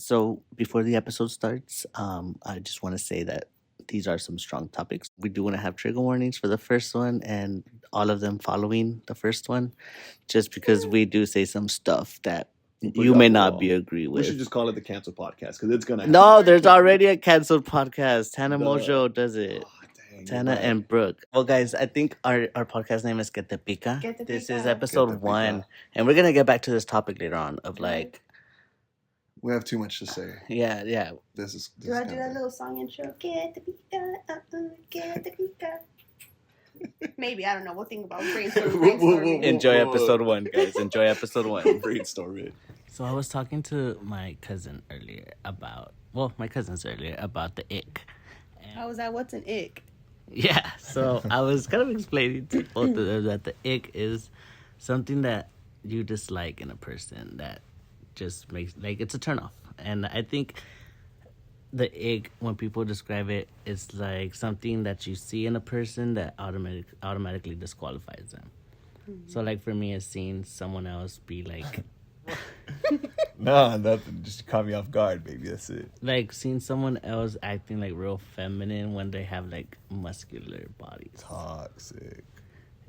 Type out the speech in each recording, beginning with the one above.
So before the episode starts, I just want to say that these are some strong topics. We do want to have trigger warnings for the first one and all of them following the first one, just because we do say some stuff that you may not be agree We should with. just call it the Cancel Podcast because it's gonna. No, there's already a canceled podcast. Tana The- Mojo does it. Oh, dang, Tana you're right. and Brooke. Well, guys, I think our podcast name is QueTePica. QueTePica. This is episode QueTePica. 1, and we're gonna get back to this topic later on of like, We have too much to say. yeah. This is. Do I do that little song intro? Get the pika, get the pika. Maybe, I don't know. We'll think about brainstorming. Enjoy episode 1, guys. Enjoy episode 1. Brainstorm it. So I was talking to my cousin earlier about, my cousins earlier about the ick. How was that? What's an ick? Yeah, so I was kind of explaining to both of them that the ick is something that you dislike in a person that just makes, like, it's a turnoff. And I think the ick, when people describe it, is like something that you see in a person that automatically disqualifies them. Mm-hmm. So, like, for me, it's seeing someone else be like... Nah, nothing. Just caught me off guard, baby. That's it. Like, seeing someone else acting, like, real feminine when they have, like, muscular bodies. Toxic.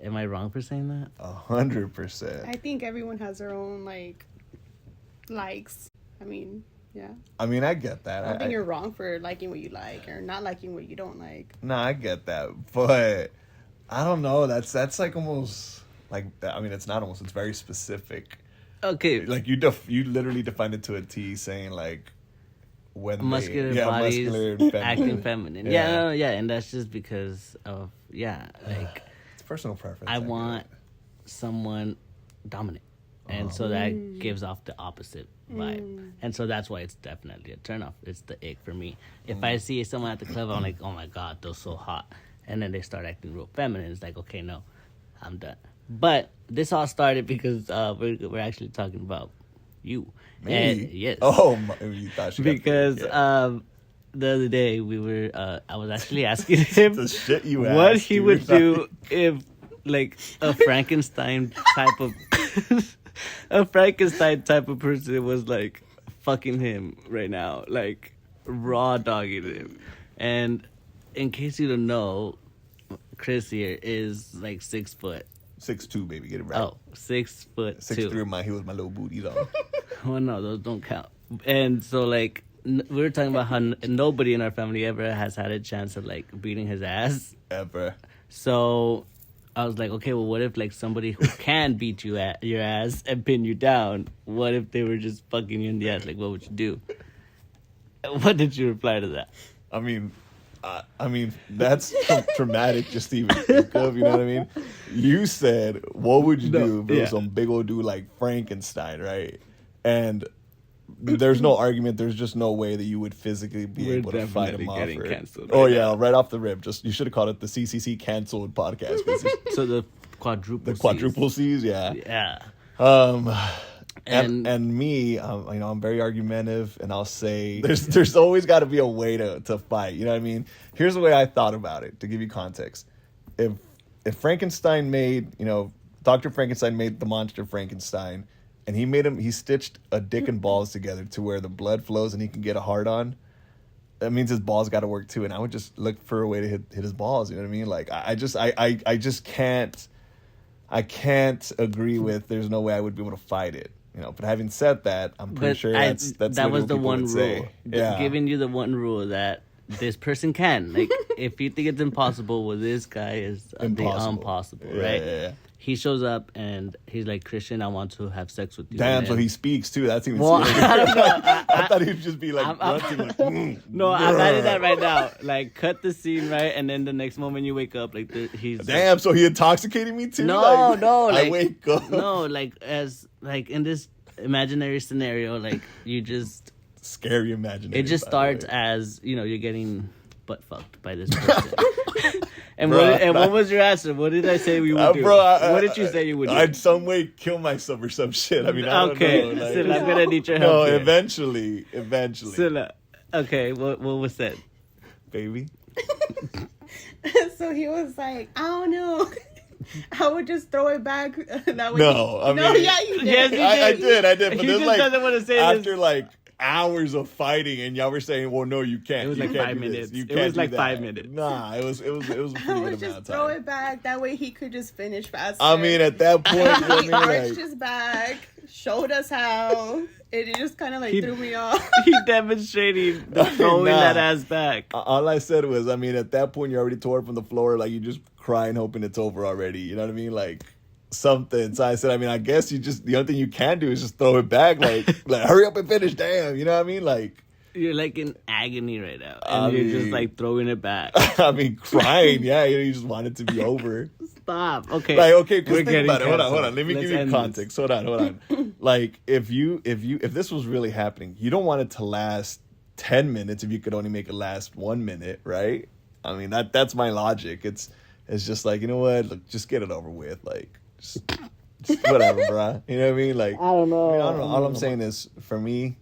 Am I wrong for saying that? 100%. I think everyone has their own, likes. I mean, yeah. I mean, I get that. I don't think you're wrong for liking what you like or not liking what you don't like. Nah, I get that. But I don't know. That's like almost... Like, I mean, it's not almost. It's very specific. Okay. Like, you literally defined it to a T, saying, like... when muscular bodies acting feminine. Yeah, and that's just because of like it's personal preference. I want someone dominant, and so that gives off the opposite vibe, and so that's why it's definitely a turnoff. It's the ick for me. If I see someone at the club, I'm like, oh my god, they're so hot, and then they start acting real feminine. It's like, okay, no, I'm done. But this all started because we're actually talking about you. Me? And, yes. Oh, you thought she because the other day we were I was actually asking him the shit you what asked, he dude. would do if like a Frankenstein type of person was like fucking him right now, like raw dogging him. And in case you don't know, Chris here is like 6 foot. 6'2", baby, get it right. Oh, 6 foot 6'3" he was my little booty though. Well, no, those don't count. And so, like, we were talking about how nobody in our family ever has had a chance of, like, beating his ass. Ever. So I was like, okay, well, what if, like, somebody who can beat you at your ass and pin you down, what if they were just fucking you in the ass? Like, what would you do? What did you reply to that? I mean, that's traumatic just to even think of, you know what I mean? You said, what would you do if it was some big old dude like Frankenstein, right? And there's no argument, there's just no way that you would physically be able to fight him off. Getting canceled. Oh, yeah, right off the rip. Just you should have called it the CCC Canceled Podcast. So the quadruple C's, yeah. Yeah. And me, I'm very argumentative, and I'll say there's always got to be a way to fight. You know what I mean? Here's the way I thought about it to give you context. If Frankenstein made, Dr. Frankenstein made the monster Frankenstein, and he stitched a dick and balls together to where the blood flows and he can get a hard on. That means his balls got to work too, and I would just look for a way to hit his balls. You know what I mean? Like I just can't. I can't agree with. There's no way I would be able to fight it. But having said that, I'm pretty sure that's that was the one rule. Yeah. Giving you the one rule that this person can. Like, if you think it's impossible, well, this guy is the impossible, right? Yeah. He shows up and he's like, Christian, I want to have sex with you. Damn, so he speaks too. That's even scary. I don't know. I thought he'd just be like grunting. No, I'm adding that right now. Like, cut the scene, right? And then the next moment you wake up, like, he's... Damn, so he intoxicated me too? No. Like, I wake up. No, like, in this imaginary scenario, like, you just... Scary imaginary. It just starts as, you're getting butt fucked by this person. And, what was your answer? What did I say we would do? What did you say you would do? I'd some way kill myself or some shit. I mean, I don't know. Like, Silla, I'm going to need your help. No, eventually. Silla, okay, what was that? Baby? So he was like, I don't know. I would just throw it back. That way No, I mean... yeah, you did. Yes, you did. I did. But he just doesn't want to say after, this. like... hours of fighting, and y'all were saying, "Well, no, you can't." It was You like can't 5 do this. minutes. You It can't was do like that." 5 minutes. Nah, it was a pretty I good would amount just of throw time. it back. That way he could just finish faster. I mean, at that point, I He mean, arched like, his back, showed us how. It just kind of like He- threw me off. He demonstrated the throwing Nah. that ass back. all I said was, I mean, at that point, you're already tore from the floor. Like, you just crying, hoping it's over already. You know what I mean? Like, something. So I said, I mean, I guess the only thing you can do is just throw it back. Like hurry up and finish. Damn. You know what I mean? Like, You're like in agony right now, I and you're mean- just like throwing it back. I mean, crying. Yeah, you just want it to be over. Stop. Okay. Like, okay, We're because think getting about it. Hold on. canceled. Let me Let's give you end context. Hold on. Like, if this was really happening, you don't want it to last 10 minutes if you could only make it last 1 minute, right? I mean, that's my logic. It's just like, you know what? Look, just get it over with. Like, just whatever, bruh. You know what I mean? Like, I don't know. I don't know. All I'm saying is, for me,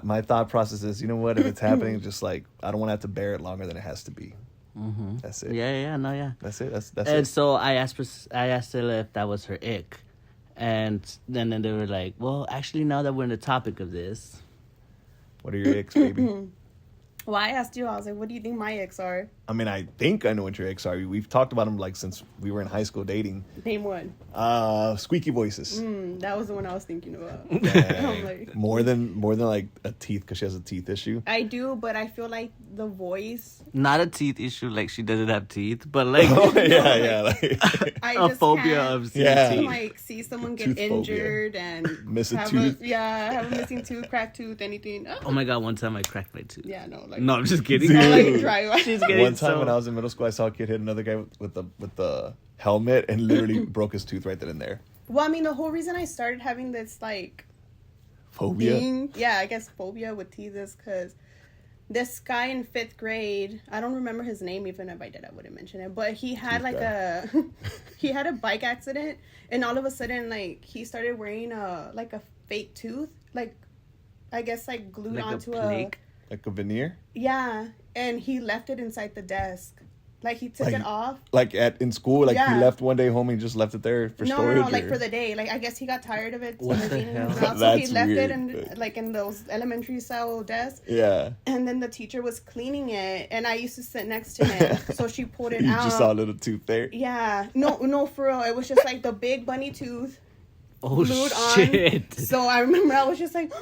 my thought process is, you know what? If it's happening, just like, I don't want to have to bear it longer than it has to be. Mm-hmm. That's it. Yeah. That's it. That's And it. so I asked Ella if that was her ick, and then they were like, "Well, actually, now that we're in the topic of this, What are your icks, baby? Well, I asked you. I was like, "What do you think my icks are?" I mean, I think I know what your icks are. We've talked about them like since we were in high school dating. Name one. Squeaky voices. That was the one I was thinking about. Dang. I'm like, more than like a teeth, because she has a teeth issue. I do, but I feel like the voice. not a teeth issue, like she doesn't have teeth, but like Oh, yeah. Like, I a just phobia can't, of seeing Yeah. teeth." like see someone get Tooth phobia. injured and Miss a have tooth. have a missing tooth, cracked tooth, anything. Oh my god! One time I cracked my tooth. Yeah, no, like No, I'm just kidding. Dude. like dry. She's getting one time so... when I was in middle school, I saw a kid hit another guy with the helmet and literally broke his tooth right then and there. Well, I mean, the whole reason I started having this like Phobia. thing, I guess phobia with teeth is because this guy in 5th grade, I don't remember his name. Even if I did, I wouldn't mention it. But he had he had a bike accident, and all of a sudden, like, he started wearing a fake tooth, like, I guess like glued Like a onto plaque? Like a veneer. Yeah, and he left it inside the desk. Like, he took it off. Like in school, like Yeah. he left one day home and just left it there for storage. No, like or- for the day. Like, I guess he got tired of it. What the cleaning hell? his house, so he That's left weird. it in those elementary style desks. Yeah. And then the teacher was cleaning it, and I used to sit next to him. So she pulled it You out. just saw a little tooth there. Yeah. No, for real. It was just like the big bunny tooth Oh glued shit! on. So I remember I was just like,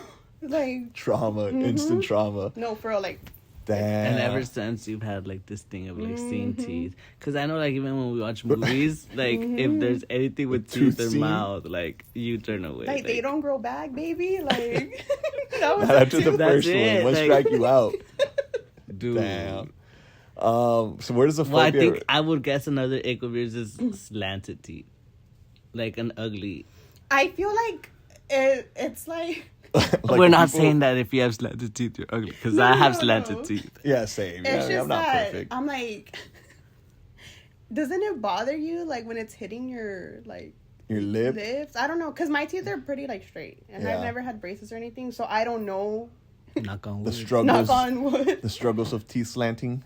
Trauma, instant trauma. no, for real, like, Damn. And ever since you've had like this thing of like seeing teeth, because I know like even when we watch movies, like if there's anything with Tooth teeth or scene? mouth, like you turn away. like they don't grow back, baby. Like, that was Not a after the tooth. That's first it, one. One like- strike you out. Dude. Damn. So where does the Well, I phobia? think I would guess another ick of yours is slanted teeth, like an ugly. I feel like it's like. like We're not people- saying that if you have slanted teeth, you're ugly, because No, I have no, slanted no. teeth. Yeah, same. It's Yeah, just I'm not that perfect. I'm like, doesn't it bother you like when it's hitting your like Your lip. lips? I don't know, cause my teeth are pretty like straight, and Yeah. I've never had braces or anything, so I don't know. Knock on The wood. struggles. Knock on wood. The struggles of teeth slanting.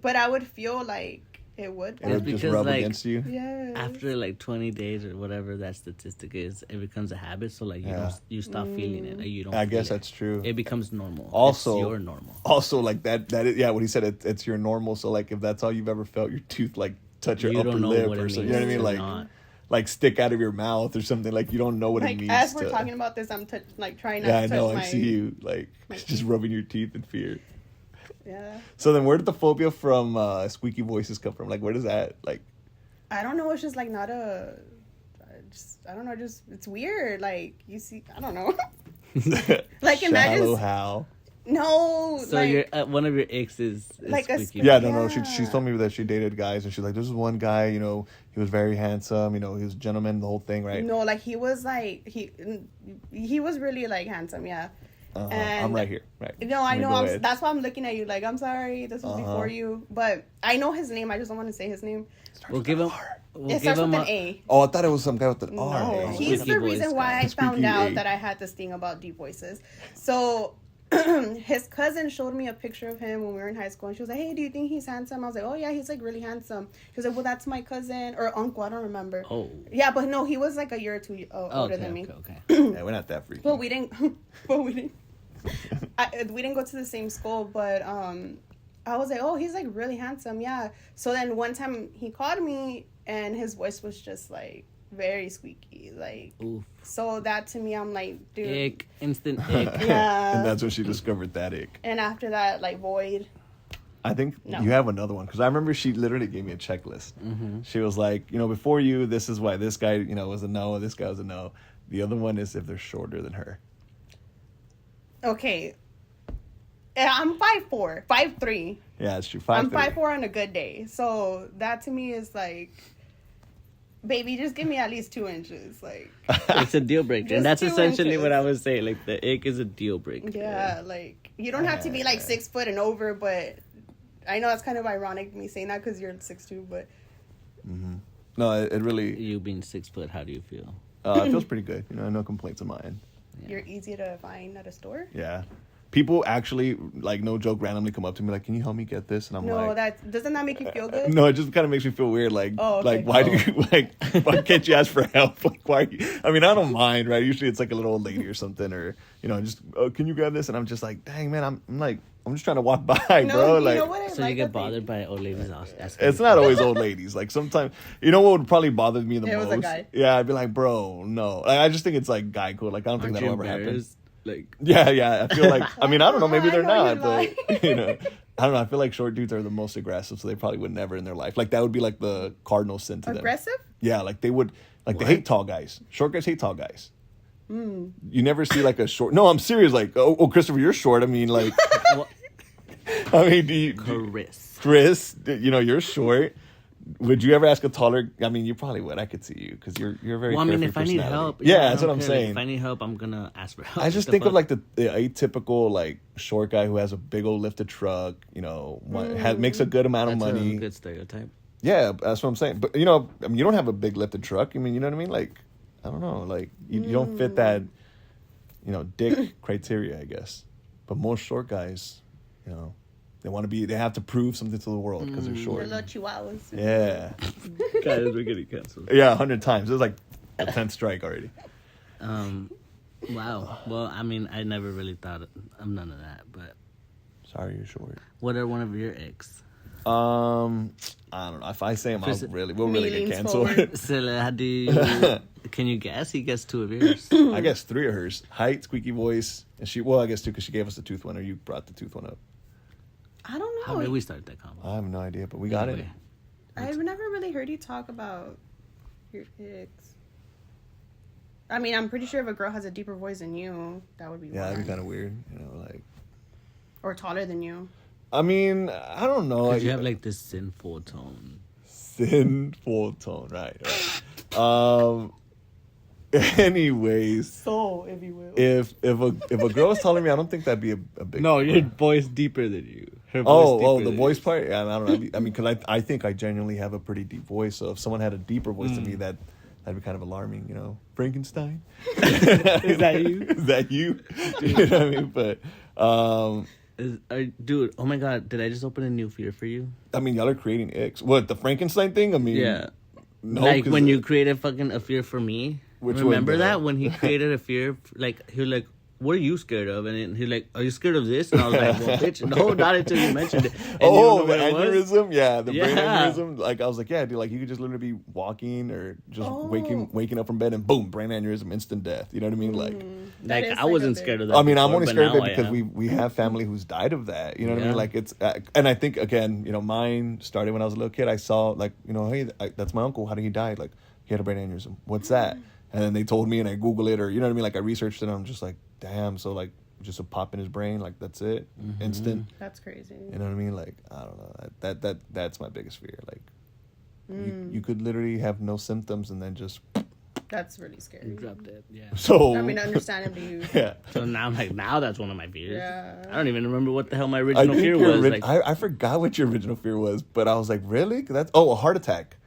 But I would feel like it would. And it just because, rub like, against you. Yeah. After like 20 days or whatever that statistic is, it becomes a habit. So like you stop feeling it. Like, you don't. I guess feel that's true. It becomes normal. Also- it's your normal. Also, like that is, yeah, what he said, it's your normal. So like, if that's all you've ever felt, your tooth like touch your You upper don't know lip what it or something. You know what I means mean? to Like, not. like stick out of your mouth or something. Like you don't know what it like means. as we're to, talking about this, I'm trying not yeah, to I touch know. my. I see you like my just rubbing your teeth in fear. Yeah. So then, where did the phobia from squeaky voices come from? Like, where does that like? I don't know. It's just like not a. I don't know. Just it's weird. Like you see, I don't know. Like, imagine- Shallow how? No. So like, your one of your exes is Like a squeaky. Yeah, no. Yeah. She's told me that she dated guys, and she's like, "This is one guy. You know, he was very handsome. You know, he was a gentleman. The whole thing, right?" No, like he was like he was really like handsome. Yeah. And- I'm right here. Right. No, I Let me know. go ahead. That's why I'm looking at you. Like, I'm sorry. This was before you, but I know his name. I just don't want to say his name. We'll give him. We'll It give starts him with an a. A. Oh, I thought it was some guy with an No, R. he's Squeaky the voice reason guy. why I found Squeaky out A. that I had this thing about deep voices. So his cousin showed me a picture of him when we were in high school, and she was like, "Hey, do you think he's handsome?" I was like, "Oh yeah, he's like really handsome." She was like, "Well, that's my cousin or uncle. I don't remember." Oh. Yeah, but no, he was like a year or two older Okay. than me. Okay. Yeah, we're not that freaky. But we didn't. But we didn't. we didn't go to the same school, but I was like, oh, he's like really handsome, yeah. So then one time he called me, and his voice was just like very squeaky, like. Oof. So that to me, I'm like, dude, Ick, instant ick. yeah. And that's when she discovered that ick. And after that, like void. I think No. you have another one, because I remember she literally gave me a checklist. Mm-hmm. She was like, before you, this is why this guy, was a no, this guy was a no. The other one is if they're shorter than her. Okay. I'm 5'4", 5'3". Yeah, it's true. I'm 5'3". 5'4" on a good day. So that to me is like, baby, just give me at least 2 inches. Like, It's a deal breaker. Just And that's 2 essentially inches. what I was saying. Like, the ick is a deal breaker. yeah, like, you don't have to be like 6 foot and over, but I know that's kind of ironic me saying that because you're 6'2", but No, it really You being 6 foot, how do you feel? it feels pretty good. No complaints on mine. you're easy to find at a store. Yeah. People actually, like, no joke, randomly come up to me like, can you help me get this? And I'm No, like... doesn't that make you feel good? No, it just kind of makes me feel weird. Like, Oh, okay. like why do you why can't you ask for help? Like, why? I mean, I don't mind, right? Usually, it's like a little old lady or something, or just can you grab this? And I'm just like, dang man, I'm just trying to walk by, No, bro. you Like, know what I So like you get that they- bothered by old ladies asking? it's not always old ladies. Like sometimes, what would probably bother me the It most? was a guy. Yeah, I'd be like, bro, no. Like, I just think it's like guy code. Like I don't think Aren't you that'll ever happen. embarrassed? Like, Yeah. I feel like, I mean, I don't know, maybe I they're know not, you're but I don't know. I feel like short dudes are the most aggressive, so they probably would never in their life. Like that would be like the cardinal sin to them. Aggressive? Yeah, like they would, like they What? hate tall guys. Short guys hate tall guys. You never see like a short. No, I'm serious. Like, oh, Christopher, you're short. I mean, like, what? I mean, Chris, you're short. Would you ever ask a taller? I mean, you probably would. I could see you because you're very. Well, I mean, carefree if I need personality. help, yeah, I that's don't what I'm care. Like, saying. if I need help, I'm gonna ask for help. I just think of like the atypical like short guy who has a big old lifted truck. Makes a good amount of That's money. a good stereotype. Yeah, that's what I'm saying. But I mean, you don't have a big lifted truck. I mean, you know what I mean? Like, I don't know. Like, you don't fit that, dick criteria, I guess. But most short guys, they have to prove something to the world because they're They're short. little chihuahuas. Yeah, Guys, we're getting canceled. yeah, 100 times. It was like the 10th strike already. Wow. Well, I mean, I never really thought I'm none of that. But Sorry, you're short. what are one of your icks? I don't know. If I say them, we'll really get Leans canceled. forward. So, how do you? Can you guess? He guessed 2 of yours. I guess 3 of hers: height, squeaky voice, and I guess 2 because she gave us the tooth one, or you brought the tooth one up. I don't know. How did we start that convo? I have no idea, but we got it. Anyway. I've never really heard you talk about your icks. I mean, I'm pretty sure if a girl has a deeper voice than you, that would be Yeah, one. that'd be kind of weird, like. Or taller than you. I mean, I don't know. Because you have like this sinful tone. Sinful tone, right? Anyways, So, if you will. if a girl is telling me, I don't think that'd be a big. No, your voice deeper than you. Her voice Oh, deeper the than voice you. part. Yeah, I don't know. I mean, because I think I genuinely have a pretty deep voice. So if someone had a deeper voice than me, that'd be kind of alarming. Frankenstein. Is that you? Is that you? You know what I mean? But Dude, oh my god, did I just open a new fear for you? I mean, y'all are creating icks. What, the Frankenstein thing? I mean, Yeah. no, Like 'cause when you created a fear for me. Which Remember one, that when he created a fear? Like he was like, "What are you scared of?" And then he's like, "Are you scared of this?" And I was like, "Well, bitch, no, not until you mentioned it." And Oh, you know the what it was? aneurysm? Yeah, the brain Yeah. aneurysm. Like, I was like, yeah, dude, like, you could just literally be walking or just Oh. waking up from bed and boom, brain aneurysm, instant death. You know what I mean? Like, That Like is I like wasn't a scared big- of that. I mean, I'm before, only but scared of now it because I am. we have family who's died of that. You know what I mean? Yeah. Like, it's, and I think, again, mine started when I was a little kid. I saw, like, hey, that's my uncle. How did he die? Like, he had a brain aneurysm. What's that? And then they told me and I Google it, or, you know what I mean? Like, I researched it and I'm just like, damn. So, like, just a pop in his brain, like, that's it. Instant. That's crazy. You know what I mean? Like, I don't know. That's my biggest fear. Like, you could literally have no symptoms and then just That's really scary. You dropped it. Yeah. so. I mean, understandably, you. yeah. So now I'm like, now that's one of my fears. Yeah. I don't even remember what the hell my I original think fear your was. ori- Like, I forgot what your original fear was, but I was like, really? A heart attack.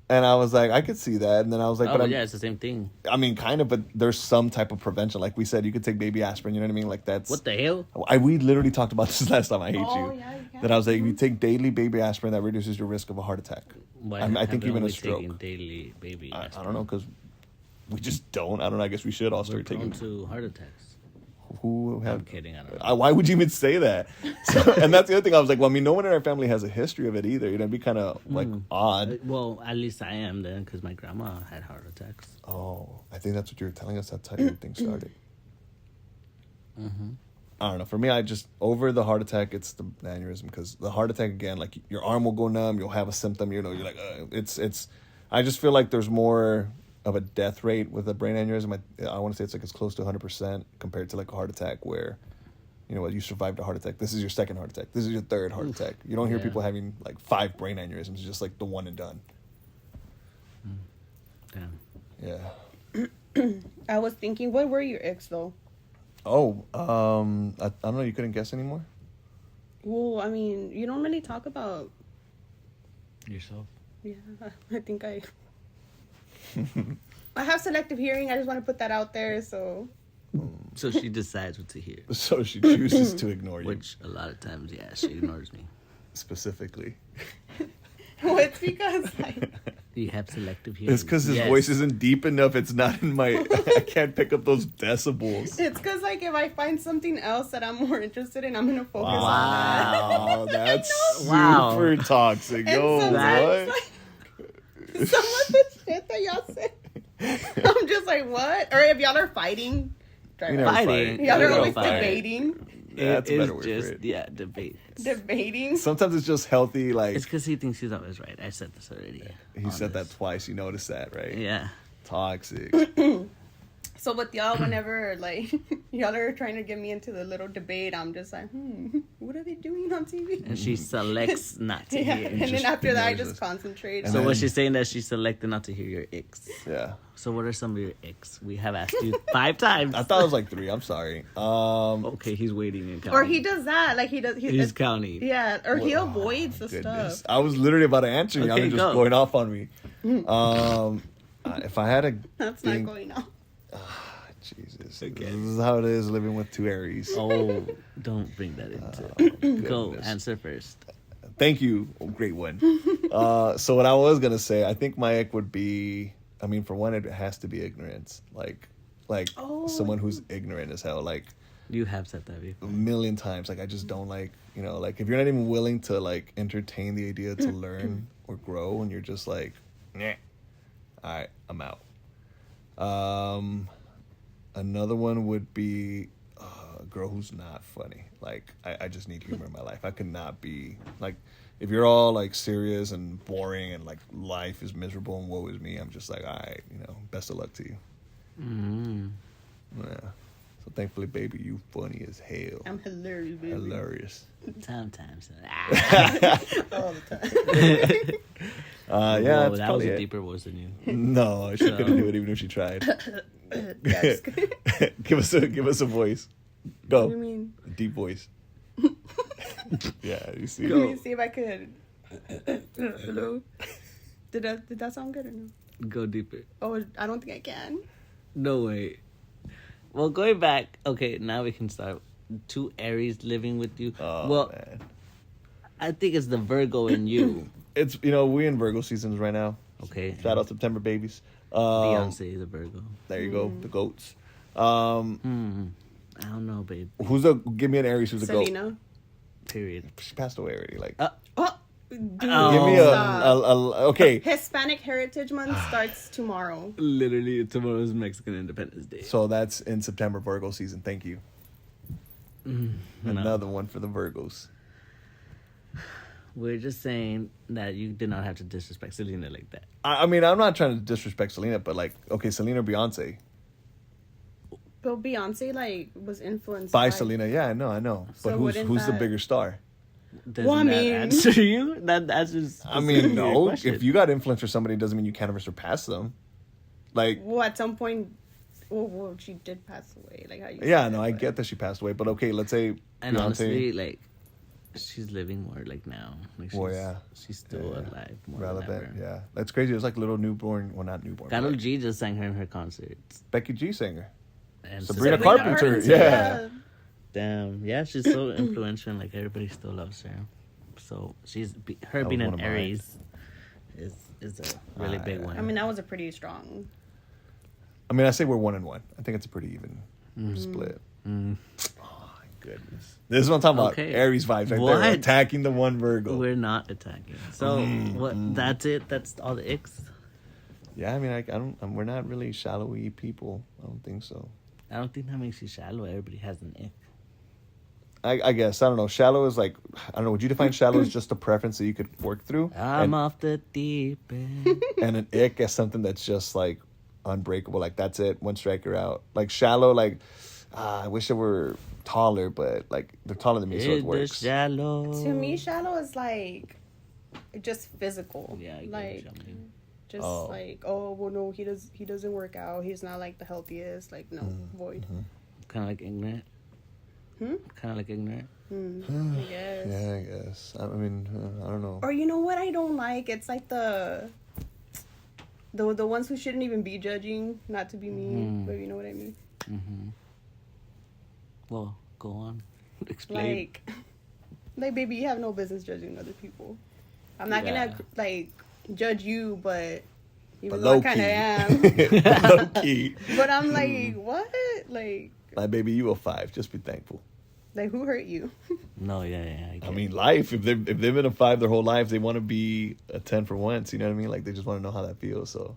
And I was like, I could see that. And then I was like, oh but yeah, it's the same thing. I mean, kind of, but there's some type of prevention. Like we said, you could take baby aspirin. You know what I mean? Like that's What the hell? we literally talked about this last time. I hate Oh, you. yeah, you can. That I was like, if you take daily baby aspirin, that reduces your risk of a heart attack. Why I think haven't even a we stroke. taken daily baby. I don't know, because we just don't. I don't know. I guess we should all We're start prone taking. to heart attacks. who have? I'm kidding. I don't know. Why would you even say that? So, and that's the other thing. I was like, well, I mean, no one in our family has a history of it either. You know, it'd be kind of like odd. Well, at least I am then, because my grandma had heart attacks. Oh, I think that's what you were telling us. That's how everything started. I don't know. For me, I just over the heart attack. It's the aneurysm because the heart attack again, like your arm will go numb. You'll have a symptom. You know, you're like, it's. I just feel like there's more of a death rate with a brain aneurysm. I want to say it's close to 100% compared to like a heart attack where, you know what, you survived a heart attack. This is your second heart attack. This is your third heart attack. You don't hear people having like 5 brain aneurysms. It's just like the one and done. Damn. Yeah. I was thinking, what were your icks though? Oh, I don't know. You couldn't guess anymore? Well, I mean, you don't really talk about. Yourself? Yeah, I think I have selective hearing. I just want to put that out there. So she decides what to hear. So she chooses to ignore you. Which a lot of times, yeah, she ignores me. Specifically. well, it's because like You have selective hearing. It's because his voice isn't deep enough. It's not in my... I can't pick up those decibels. it's because like if I find something else that I'm more interested in, I'm gonna focus on Wow, that's Wow. super toxic. that. Yo, And sometimes, what? like, some of the shit that y'all say, I'm just like, what? Or if y'all are fighting, We never Fighting. fight. y'all We are don't always fight. debating. That's a It better is word just, for it. yeah, debate. Debating. Sometimes it's just healthy. Like It's because he thinks he's always right. I said this already. he said that twice. You noticed that, right? Yeah. Toxic. So with y'all, whenever like y'all are trying to get me into the little debate, I'm just like, what are they doing on TV? And she selects not to Yeah, hear. and then just after that, I ignores just us. concentrate. And So then- what she's saying that she's selected not to hear your icks. Yeah. So what are some of your icks? We have asked you 5 times. I thought it was like 3. I'm sorry. Okay, he's waiting and counting. Or he does that, like he does. He's counting. Yeah, or he Well, avoids the Goodness. stuff. I was literally about to answer you. Okay, I'm just go. going off on me. If I had a That's thing- not going on. Jesus. Okay. This is how it is living with 2 Aries. Oh, don't bring that into Go, goodness. answer first. Thank you. Oh, great one. So what I was going to say, I think my ick would be, I mean, for one, it has to be ignorance. Like Oh. someone who's ignorant as hell. Like You have said that before. a million times. Like I just don't like, you know, like if you're not even willing to like entertain the idea to learn or grow and you're just like, nah, all right, I'm out. Another one would be a girl who's not funny. Like I just need humor in my life. I could not be like, if you're all like serious and boring and like life is miserable and woe is me, I'm just like, all right, you know, best of luck to you. Mm-hmm. Yeah. So thankfully, baby, you funny as hell. I'm hilarious, baby. Hilarious. Sometimes. All the time. Yeah, Whoa, that's that was probably a it. deeper voice than you. No, she couldn't do it even if she tried. Yes. give us a voice. Go. What do you mean? A deep voice. Yeah, you see. Let me see if I could. Hello. Did that sound good or no? Go deeper. Oh, I don't think I can. No way. Well, going back, okay, now we can start. 2 Aries living with you. Oh, well, man. I think it's the Virgo in you. It's, you know, we're in Virgo seasons right now. Okay. Shout out September babies. Beyonce is a Virgo. There you go, the goats. I don't know, babe. Give me an Aries who's a goat. Selena. Period. She passed away already. Like, Oh, dude. give me stop. okay. Hispanic Heritage Month starts tomorrow. Literally, tomorrow's Mexican Independence Day. So that's in September Virgo season. Thank you. No. Another one for the Virgos. We're just saying that you did not have to disrespect Selena like that. I mean, I'm not trying to disrespect Selena, but like, okay, Selena or Beyonce. But Beyonce like was influenced By Selena, yeah, I know. So But wouldn't who's the that- bigger star? Doesn't Well, I that mean- answer you? That answers. I mean, no. Question. If you got influence for somebody, it doesn't mean you can't ever surpass them. Like, Well, at some point, well, she did pass away. Like how you. yeah, said no, it, I but- get that she passed away, but okay, let's say And Beyonce. honestly, like, she's living more like now. Like, she's, Well, yeah. she's still Yeah. alive. More relevant, than ever. yeah. That's crazy. It's like little newborn, well, not newborn. Karol but G just sang her in her concerts. Becky G singer. And Sabrina Sabrina Carpenter, Carpenter, yeah. Damn, yeah, she's so influential. And, like, everybody still loves her. So her That being was an one of mine. Aries is a really big one. I mean, that was a pretty strong. I mean, I say we're 1-1. I think it's a pretty even split. Mm. Oh my goodness. This is what I'm talking about. Okay. Aries vibes right What? there. Attacking the one Virgo. We're not attacking. So what? That's it. That's all the icks. Yeah, I mean, I don't. We're not really shallowy people. I don't think so. I don't think that makes you shallow. Everybody has an ick. I guess I don't know. Shallow is like, I don't know. Would you define shallow as just a preference that you could work through? I'm off the deep end. And an ick as something that's just like unbreakable. Like that's it. One strike you're out. Like shallow. Like I wish they were taller, but like they're taller than me, so it It's works. shallow. To me, shallow is like just physical. Yeah, I get like what you mean. just Oh. like, oh well, no, he doesn't work out. He's not like the healthiest. Like no, void. Kind of like ignorant. Kind of like ignorant. I guess. Yeah, I guess. I mean, I don't know. Or you know what I don't like? It's like the ones who shouldn't even be judging, not to be mean, but you know what I mean. Well, go on. Explain. Like baby, you have no business judging other people. I'm not gonna like judge you, but even though I kind of am. Low key. But I'm like, what? Like, baby, you a 5. Just be thankful. Like who hurt you? No, yeah. I mean, life. If they've been a 5 their whole lives, they want to be a 10 for once. You know what I mean? Like they just want to know how that feels. So,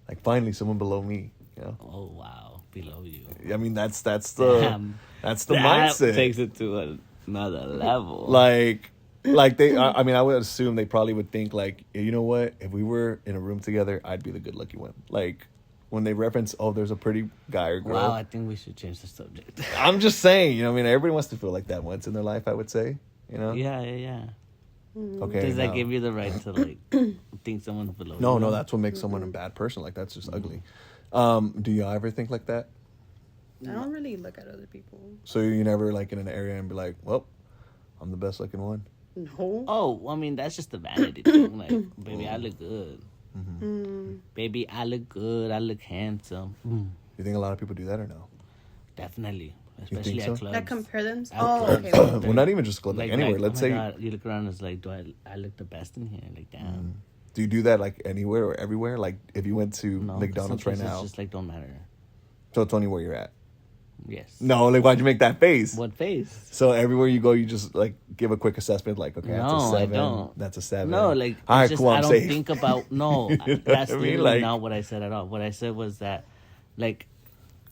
like, finally, someone below me. You know? Oh wow, below you. I mean, that's the Damn. that's the That mindset. takes it to another level. Like they. I mean, I would assume they probably would think like, you know what? If we were in a room together, I'd be the good lucky one. Like when they reference, oh, there's a pretty guy or girl. Wow, I think we should change the subject. I'm just saying, you know, I mean, everybody wants to feel like that once in their life, I would say, you know? Yeah. Okay. Does that now- give you the right to like think someone's below you? No, that's what makes someone a bad person. Like, that's just ugly. Do you ever think like that? I don't really look at other people. So you never, like, in an area and be like, well, I'm the best looking one? No. Oh, I mean, that's just the vanity thing. Like, baby, I look good. Baby, I look good. I look handsome. You think a lot of people do that or no? Definitely. think Especially so? at clubs. Like compare them. At Oh, clubs. okay. Well, not even just club, like anywhere. Let's oh my say, God, you look around, it's like, do I look the best in here? Like, damn. do you do that, like, anywhere or everywhere? Like, if you went to No, McDonald's some right places now, just like don't matter. so it's only where you're at. Yes. No, like, why'd you make that face? What face? So everywhere you go, you just, like, give a quick assessment, like, okay, that's a No, I 7. don't. That's a 7. No, like, all right, it's just, cool, I I'm don't safe. think about, no, You know that's what I mean? literally Like- not what I said at all. What I said was that, like,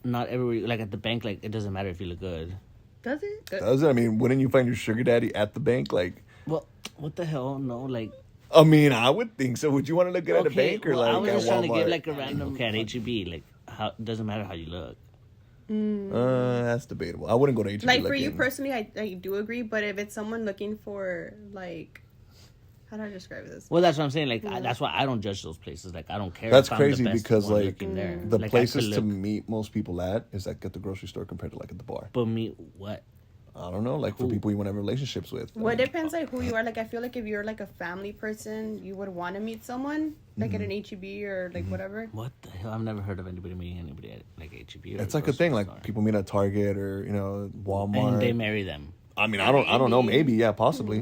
not everywhere, like at the bank, like, it doesn't matter if you look good. Does it? Does it? I mean, wouldn't you find your sugar daddy at the bank? Like, Well, what the hell? No, like, I mean, I would think so. Would you want to look good at a bank or well, I like was at just trying to Walmart? give like a random, okay, at H-E-B, like, how, it doesn't matter how you look. That's debatable. I wouldn't go to H&B Like for you looking. personally, I do agree. But if it's someone looking for like, how do I describe this? Well, that's what I'm saying. Like, that's why I don't judge those places. Like, I don't care. That's if I'm crazy the best because one like looking there. the Like, I places could to look- meet most people at is like at the grocery store compared to like at the bar. But me, what? I don't know, like for Who? people you want to have relationships with. Well, it depends like who you are. Like I feel like if you're like a family person, you would want to meet someone like at an HEB or like whatever. What the hell? I've never heard of anybody meeting anybody at like H-E-B. Or It's like a thing, grocery like store. people meet at Target or Walmart. and they marry them. I mean, I don't know, maybe, yeah, possibly.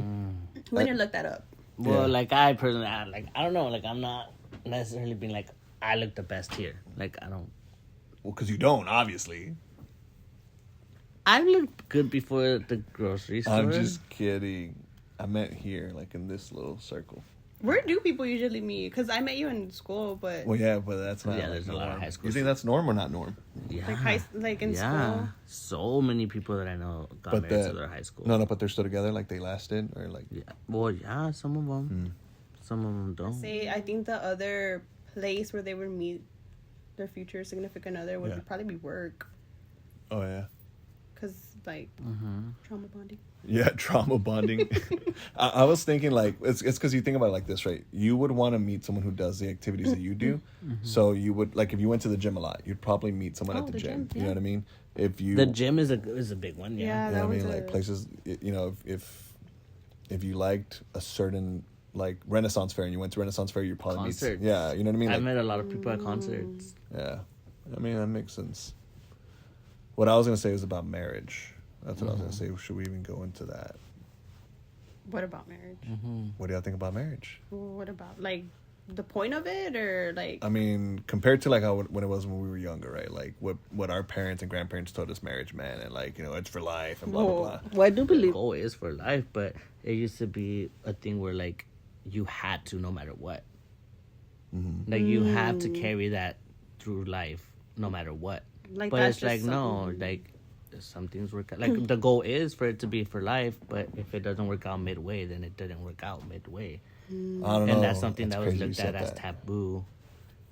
We need to look that up. Well, Yeah. like I personally, I don't know. Like I'm not necessarily being like I look the best here. Like I don't. Well, because you don't, obviously. I looked good before the grocery store. I'm just kidding. I meant here, like in this little circle. Where do people usually meet? Because I met you in school, but Well, yeah, but that's not. Yeah, like, there's a lot of norm. high school You think that's norm or not norm? Yeah. like in yeah. school. So many people that I know got But married that- to their high school. No, but they're still together. Like they lasted, or like. Yeah. Well, yeah, some of them. Some of them don't. Say, I think the other place where they would meet their future significant other would Yeah. probably be work. Oh yeah. Because, like, trauma bonding. Yeah, trauma bonding. I was thinking like it's because you think about it like this, right? You would want to meet someone who does the activities that you do. So you would like if you went to the gym a lot, you'd probably meet someone Oh, at the the gym. gym, You know yeah. what I mean? If you The gym is a big one. Yeah. Yeah. you know that what I mean, was like a- places. You know, if you liked a certain like Renaissance fair and you went to Renaissance fair, you probably meet. Concerts. Yeah, you know what I mean. I Like, met a lot of people at concerts. yeah, I mean that makes sense. What I was gonna say was about marriage. That's what I was gonna say. Should we even go into that? What about marriage? What do y'all think about marriage? What about, like, the point of it, or like? I mean, compared to like how when it was when we were younger, right? Like what our parents and grandparents told us marriage meant, and like, you know, it's for life and blah blah blah. Well, I do believe goal is for life, but it used to be a thing where like you had to no matter what. Mm-hmm. Like you have to carry that through life no matter what. Like, but that's it's like just no, something- like some things work out. Like the goal is for it to be for life, but if it doesn't work out midway, then it didn't work out midway. I don't know. And that's something that was crazy you looked said at as that. taboo.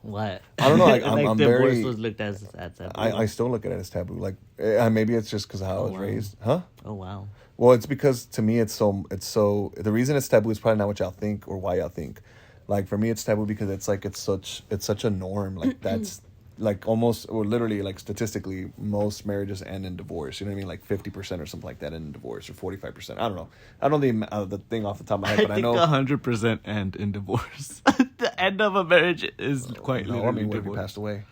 What? I don't know. Like, like I'm divorce very. was looked as taboo. I still look at it as taboo. Like maybe it's just because of how I was wow. raised, huh? Oh wow. Well, it's because to me it's so the reason it's taboo is probably not what y'all think or why y'all think. Like for me it's taboo because it's like it's such a norm. Like that's like almost or literally like statistically most marriages end in divorce. You know what I mean? Like 50% or something like that end in divorce or 45%. I don't know. I don't know the thing off the top of my head, but I know 100% end in divorce. The end of a marriage is quite no, I literally mean what if you divorce. passed away?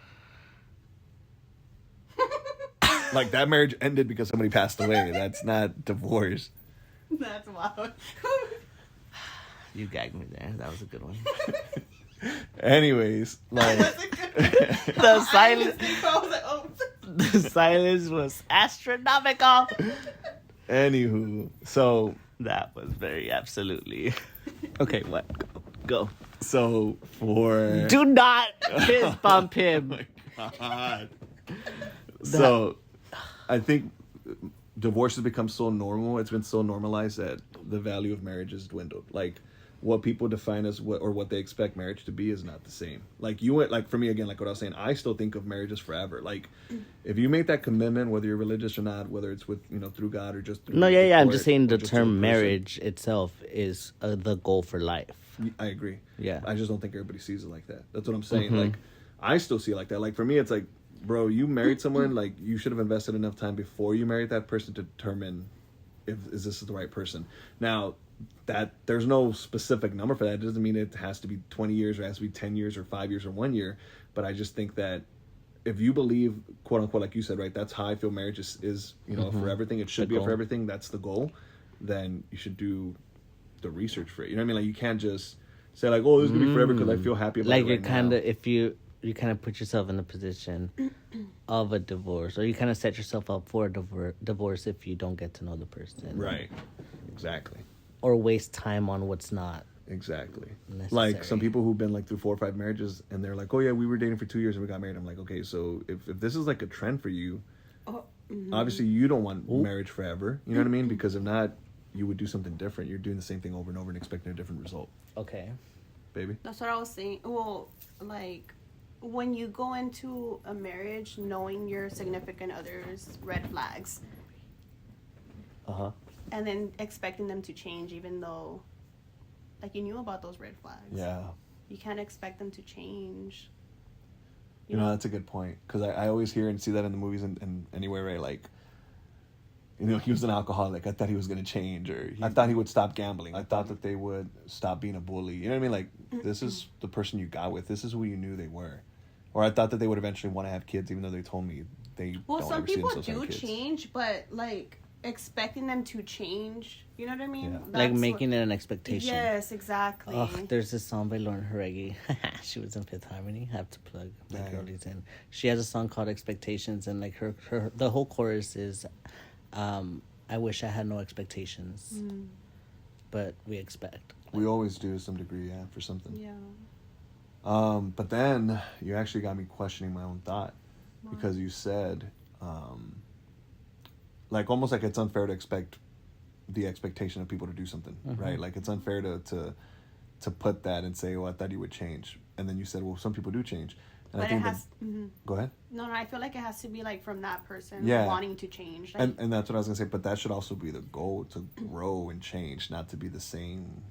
Like that marriage ended because somebody passed away. That's not divorce. That's wild. You gagged me there. That was a good one. Anyways, like The silence. I was like, oh. The silence was astronomical. anywho, so That was very absolutely. Okay, what? Go. so for Do not fist bump him. God. So, I think divorce has become so normal. It's been so normalized that the value of marriage has dwindled. Like, what people define as what they expect marriage to be is not the same. Like like for me again, like what I was saying, I still think of marriage as forever. Like, if you make that commitment, whether you're religious or not, whether it's with through God or just through No, yeah. I'm court, just saying or the just through a term person. marriage itself is the goal for life. I agree. Yeah. I just don't think everybody sees it like that. That's what I'm saying. Mm-hmm. Like, I still see it like that. Like, for me, it's like, bro, you married someone, like, you should have invested enough time before you married that person to determine is this the right person. Now, that there's no specific number for that. It doesn't mean it has to be 20 years or it has to be 10 years or 5 years or 1 year. But I just think that if you believe, quote unquote, like you said, right, that's how I feel marriage is for everything. It should The be for goal. everything. That's the goal. Then you should do the research for it. You know what I mean? Like, you can't just say like, oh, this is gonna be forever because I feel happy about Like it you're right kind now. of if you kind of put yourself in the position of a divorce, or you kind of set yourself up for a divorce if you don't get to know the person, Right. Exactly. or waste time on what's not. Exactly. Necessary. Like some people who've been like through 4 or 5 marriages and they're like, oh yeah, we were dating for 2 years and we got married. I'm like, okay, so if this is like a trend for you, obviously you don't want marriage forever. You know what I mean? Because if not, you would do something different. You're doing the same thing over and over and expecting a different result, Okay. baby. That's what I was saying. Well, like, when you go into a marriage knowing your significant other's red flags Uh-huh. and then expecting them to change even though, like, you knew about those red flags. Yeah. You can't expect them to change. You know, that's a good point. Because I always hear and see that in the movies and anywhere, right? Like, he was an alcoholic. I thought he was going to change. Or I thought he would stop gambling. I thought that they would stop being a bully. You know what I mean? Like, this is the person you got with. This is who you knew they were. Or I thought that they would eventually want to have kids, even though they told me they Well, don't some ever see people themselves having do kids. change, but, like, expecting them to change, you know what I mean? Yeah. Like That's making what, it an expectation. Yes, exactly. Oh, there's this song by Lauren Haregi. She was in Fifth Harmony. I have to plug my Yeah. girlies in. She has a song called Expectations, and like her the whole chorus is, I wish I had no expectations, but we expect. We always do to some degree, yeah, for something. Yeah. But then you actually got me questioning my own thought because you said, like, almost like it's unfair to expect the expectation of people to do something, right? Like, it's unfair to put that and say, oh, I thought you would change. And then you said, well, some people do change. And But I think it has. go ahead. No, I feel like it has to be like from that person Yeah. wanting to change. Like, And that's what I was going to say. But that should also be the goal, to grow and change, not to be the same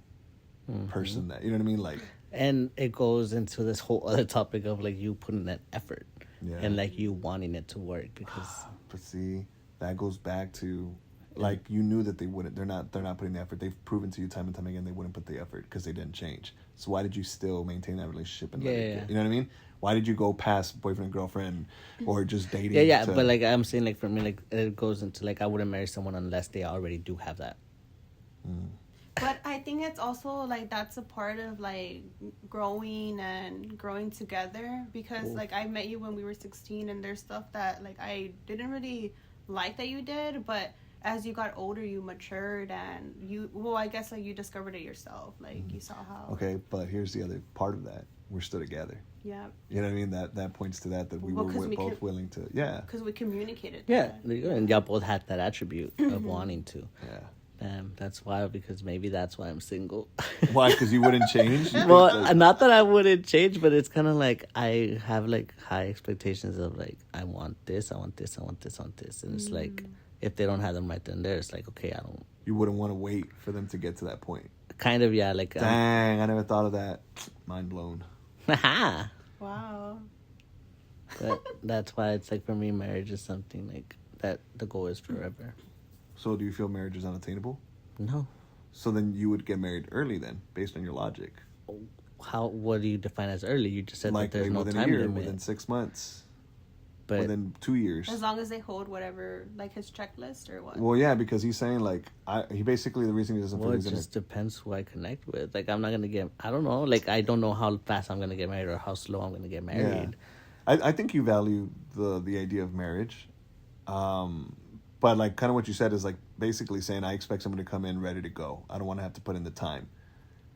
person that, you know what I mean? Like, And it goes into this whole other topic of like you putting that effort, Yeah. and like you wanting it to work because but see, that goes back to, like, you knew that they wouldn't. They're not putting the effort. They've proven to you time and time again they wouldn't put the effort because they didn't change. So why did you still maintain that relationship and let it Yeah. go? You know what I mean? Why did you go past boyfriend and girlfriend or just dating? yeah. to- But like I'm saying, like for me, like it goes into like I wouldn't marry someone unless they already do have that. But I think it's also like that's a part of like growing together because like I met you when we were 16 and there's stuff that like I didn't really like that you did, but as you got older you matured and I guess like you discovered it yourself, like you saw how. Okay, but here's the other part of that. We're still together. Yeah. You know what I mean? That points to that we were both willing to. Yeah. Because we communicated. Yeah, and y'all both had that attribute of wanting to. Yeah. That's wild because maybe that's why I'm single. Why? Because you wouldn't change? Well, not that I wouldn't change, but it's kind of like I have like high expectations of like I want this, I want this, I want this, I want this, and it's like if they don't have them right then and there, it's like okay, I don't. You wouldn't want to wait for them to get to that point. Kind of, yeah. Like dang, I never thought of that. Mind blown. Wow. But that's why it's like for me, marriage is something like that. The goal is forever. So do you feel marriage is unattainable? No. So then you would get married early then, based on your logic. How? What do you define as early? You just said like that there's no within time a year, limit. within 6 months, but within 2 years. As long as they hold whatever, like his checklist or what. Well, yeah, because he's saying like he basically the reason he doesn't feel it he's just depends who I connect with. Like I'm not gonna get. I don't know. Like I don't know how fast I'm gonna get married or how slow I'm gonna get married. Yeah. I think you value the idea of marriage. But like kind of what you said is like basically saying I expect someone to come in ready to go. I don't want to have to put in the time.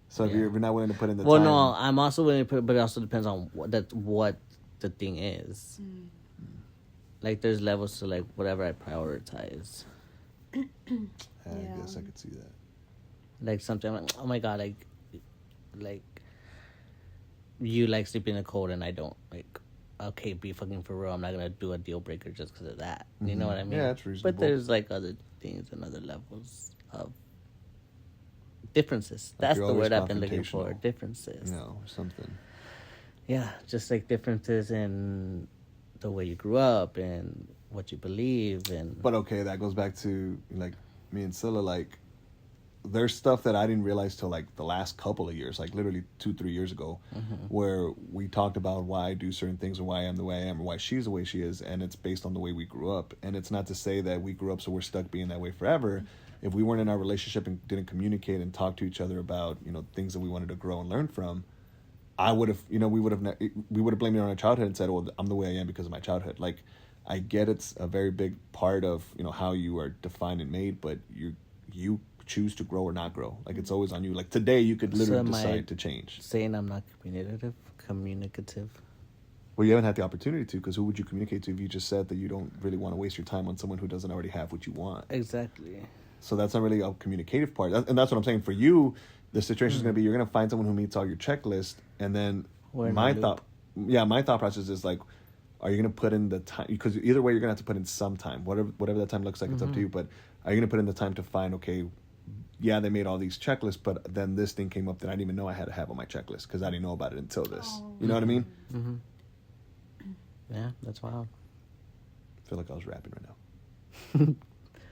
So if you're not willing to put in the time. Well, no, I'm also willing to put, but it also depends on what the thing is. Like there's levels to like whatever I prioritize. I guess I could see that. Like something like, oh my god, like you like sleeping in the cold and I don't. Like, okay, be fucking for real. I'm not gonna do a deal breaker just because of that. You know what I mean? Yeah, that's reasonable. But there's like other things and other levels of differences. Like that's the word I've been looking for. Differences. You know, something. Yeah, just like differences in the way you grew up and what you believe and. But okay, that goes back to like me and Scylla. Like, there's stuff that I didn't realize till like the last couple of years, like literally 2-3 years ago, where we talked about why I do certain things and why I am the way I am or why she's the way she is, and it's based on the way we grew up. And it's not to say that we grew up so we're stuck being that way forever. If we weren't in our relationship and didn't communicate and talk to each other about, you know, things that we wanted to grow and learn from, I would have, you know, we would have blamed it on our childhood and said, well, I'm the way I am because of my childhood. Like, I get it's a very big part of, you know, how you are defined and made, but you choose to grow or not grow. Like, it's always on you. Like, today you could literally decide to change. Saying I'm not communicative. Well, you haven't had the opportunity to, because who would you communicate to if you just said that you don't really want to waste your time on someone who doesn't already have what you want? Exactly. So that's not really a communicative part. And that's what I'm saying. For you, the situation is going to be you're going to find someone who meets all your checklist, and then my thought process is like, are you going to put in the time? Because either way, you're going to have to put in some time. Whatever that time looks like, it's up to you. But are you going to put in the time to find, okay, yeah, they made all these checklists, but then this thing came up that I didn't even know I had to have on my checklist because I didn't know about it until this. Oh. You know what I mean? Mm-hmm. Yeah, that's wild. I feel like I was rapping right now.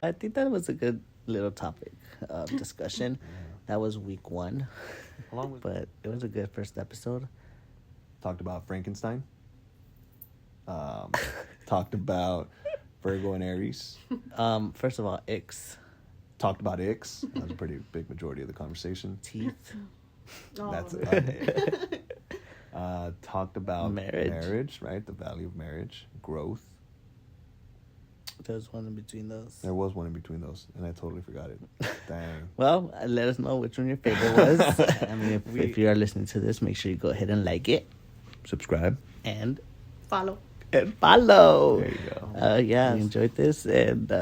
I think that was a good little topic of discussion. That was week 1. But it was a good first episode. Talked about Frankenstein. Talked about Virgo and Aries. First of all, icks. Talked about icks. That was a pretty big majority of the conversation. Teeth. That's it. Talked about marriage, right? The value of marriage, growth. There was one in between those. There was one in between those, and I totally forgot it. Dang. Well, let us know which one your favorite was. I mean, if you are listening to this, make sure you go ahead and like it, subscribe, and follow. There you go. Yeah, I enjoyed this, and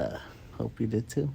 hope you did too.